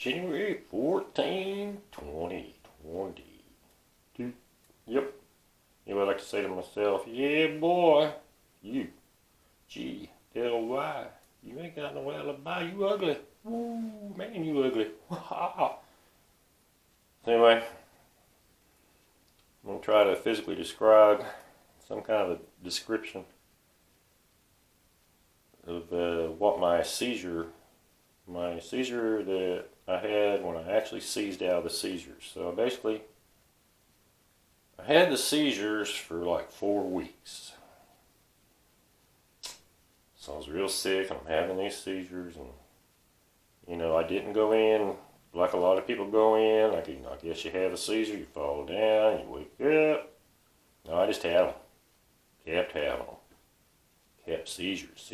January 14, 2022. Yep. You know, I like to say to myself, yeah, boy, you, G-L-Y, you ain't got no alibi, you ugly. Woo, man, you ugly. So anyway, I'm going to try to physically describe some kind of a description of what my seizure that I had when I actually seized out of the seizures. So basically, I had the seizures for like 4 weeks. So I was real sick and I'm having these seizures, and you know, I didn't go in like a lot of people go in. Like, I guess you have a seizure, you fall down, you wake up. No, I just had them. Kept having them. Kept seizures.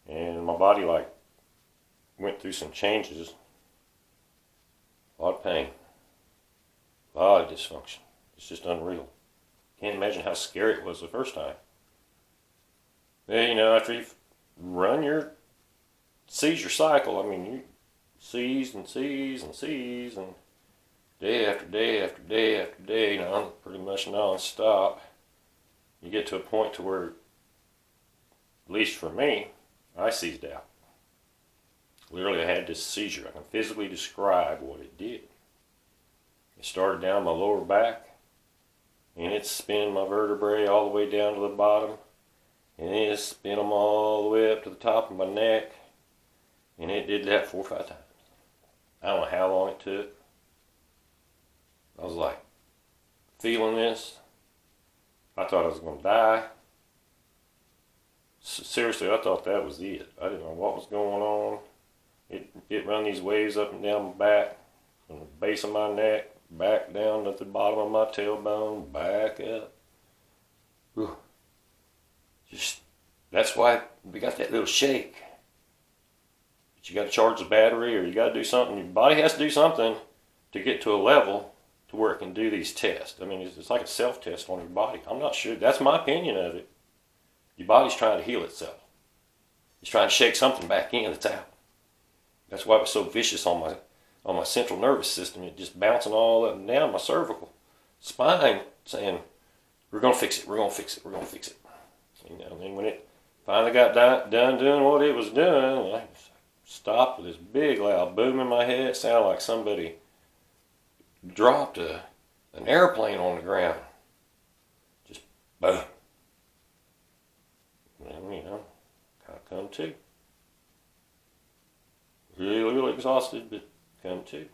And my body like went through some changes. A lot of pain. A lot of dysfunction. It's just unreal. Can't imagine how scary it was the first time. Then, you know, after you've run your seizure cycle, I mean, you seize and day after day after day after day, you know, pretty much non-stop. You get to a point to where, at least for me, I seized out. Literally, I had this seizure. I can physically describe what it did. It started down my lower back, and it spun my vertebrae all the way down to the bottom, and it spun them all the way up to the top of my neck, and it did that 4 or 5 times. I don't know how long it took. I was like, feeling this. I thought I was going to die. Seriously, I thought that was it. I didn't know what was going on. It run these waves up and down my back, from the base of my neck, back down to the bottom of my tailbone, back up. Whew. That's why we got that little shake. But you got to charge the battery, or you got to do something. Your body has to do something to get to a level to where it can do these tests. I mean, it's like a self-test on your body. I'm not sure. That's my opinion of it. Your body's trying to heal itself. It's trying to shake something back in that's out. That's why it was so vicious on my central nervous system. It just bouncing all up and down my cervical spine, saying, "We're gonna fix it. We're gonna fix it. We're gonna fix it." You know, and then when it finally got done doing what it was doing, I stopped with this big loud boom in my head. It sounded like somebody dropped an airplane on the ground. Just boom. And, you know, kind of come to. Really exhausted, but come to.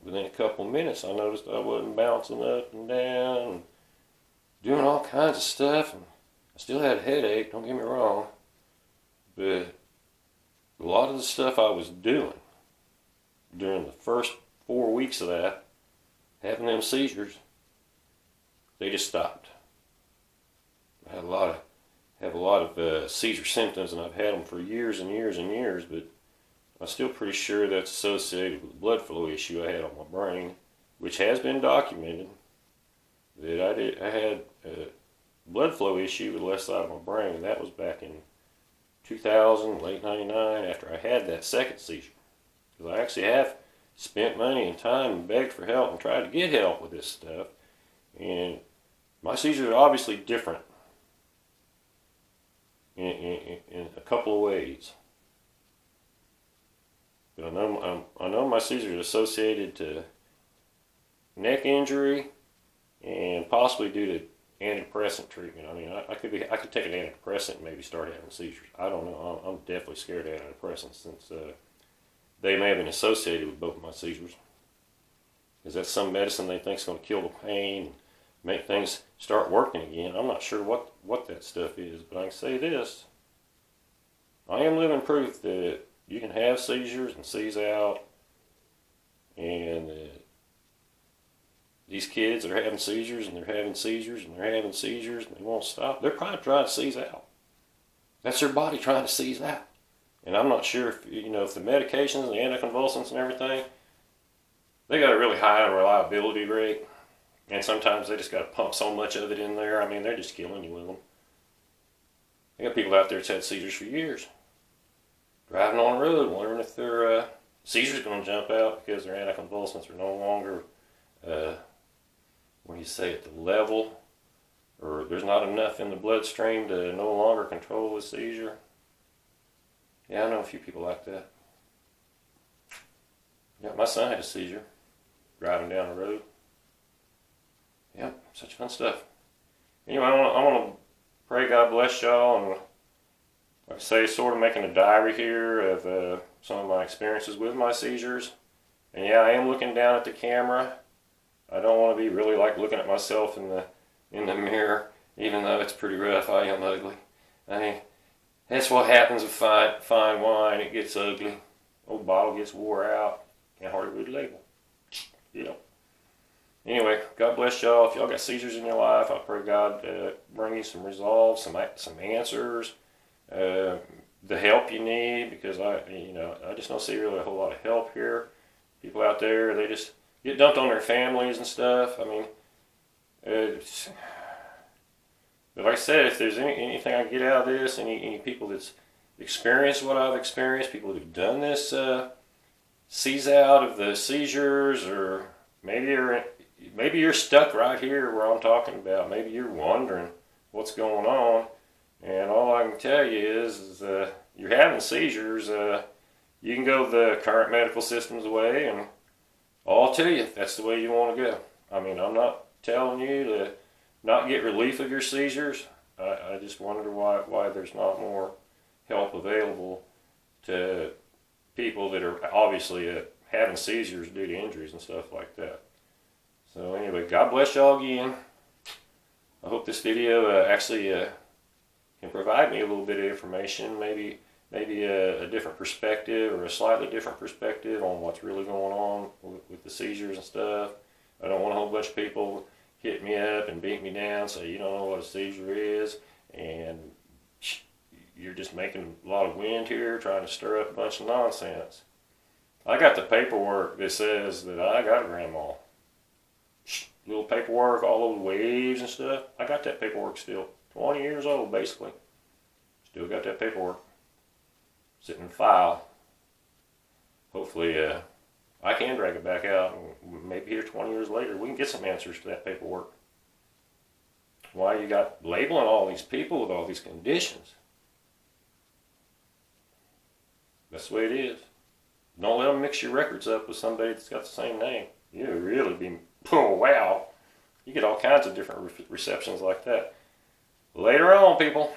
Within a couple of minutes, I noticed I wasn't bouncing up and down and doing all kinds of stuff. And I still had a headache, don't get me wrong. But a lot of the stuff I was doing during the first 4 weeks of that, having them seizures, they just stopped. I had have a lot of seizure symptoms, and I've had them for years and years and years, but I'm still pretty sure that's associated with the blood flow issue I had on my brain, which has been documented. That I had a blood flow issue with the left side of my brain, and that was back in 2000, late 99, after I had that second seizure. Because I actually have spent money and time and begged for help and tried to get help with this stuff. And my seizures are obviously different in a couple of ways. But I know my seizures are associated to neck injury and possibly due to antidepressant treatment. I mean, I could take an antidepressant and maybe start having seizures. I don't know. I'm definitely scared of antidepressants, since they may have been associated with both of my seizures. Is that some medicine they think is going to kill the pain and make things start working again? I'm not sure what that stuff is, but I can say this. I am living proof that you can have seizures and seize out, and these kids are having seizures and they're having seizures and they're having seizures and they won't stop. They're probably trying to seize out. That's their body trying to seize out. And I'm not sure if, you know, if the medications and the anticonvulsants and everything, they got a really high reliability rate. And sometimes they just got to pump so much of it in there. I mean, they're just killing you with them. I got people out there that's had seizures for years. driving on the road, wondering if their seizure's going to jump out because their anticonvulsants are no longer, what do you say, at the level, or there's not enough in the bloodstream to no longer control the seizure. Yeah, I know a few people like that. Yeah, my son had a seizure driving down the road. Yep, such fun stuff. Anyway, I want to pray God bless y'all, and like I say, sort of making a diary here of some of my experiences with my seizures. And yeah, I am looking down at the camera. I don't want to be really like looking at myself in the mirror, even though it's pretty rough. I am ugly. I mean, that's what happens with fine wine. It gets ugly. Old bottle gets wore out. Can't hardly read the label. You know. Anyway, God bless y'all. If y'all got seizures in your life, I pray God bring you some resolve, some answers, the help you need, because I just don't see really a whole lot of help here. People out there, they just get dumped on their families and stuff. I mean, but like I said, if there's anything I get out of this, any people that's experienced what I've experienced, people who've done this seize out of the seizures, or maybe you're stuck right here where I'm talking about. Maybe you're wondering what's going on, and all I can tell you is you're having seizures. You can go the current medical system's way, and I'll tell you if that's the way you want to go. I mean, I'm not telling you to not get relief of your seizures. I just wonder why there's not more help available to people that are obviously having seizures due to injuries and stuff like that. So anyway, God bless y'all again. I hope this video actually can provide me a little bit of information, maybe a different perspective, or a slightly different perspective on what's really going on with the seizures and stuff. I don't want a whole bunch of people hit me up and beat me down, say you don't know what a seizure is, and you're just making a lot of wind here, trying to stir up a bunch of nonsense. I got the paperwork that says that I got a grand mal. Little paperwork, all those waves and stuff. I got that paperwork still. 20 years old, basically. Still got that paperwork sitting in the file. Hopefully, I can drag it back out, and maybe here 20 years later, we can get some answers to that paperwork. Why you got labeling all these people with all these conditions? That's the way it is. Don't let them mix your records up with somebody that's got the same name. You'll really be, oh wow. You get all kinds of different receptions like that. Later on, people.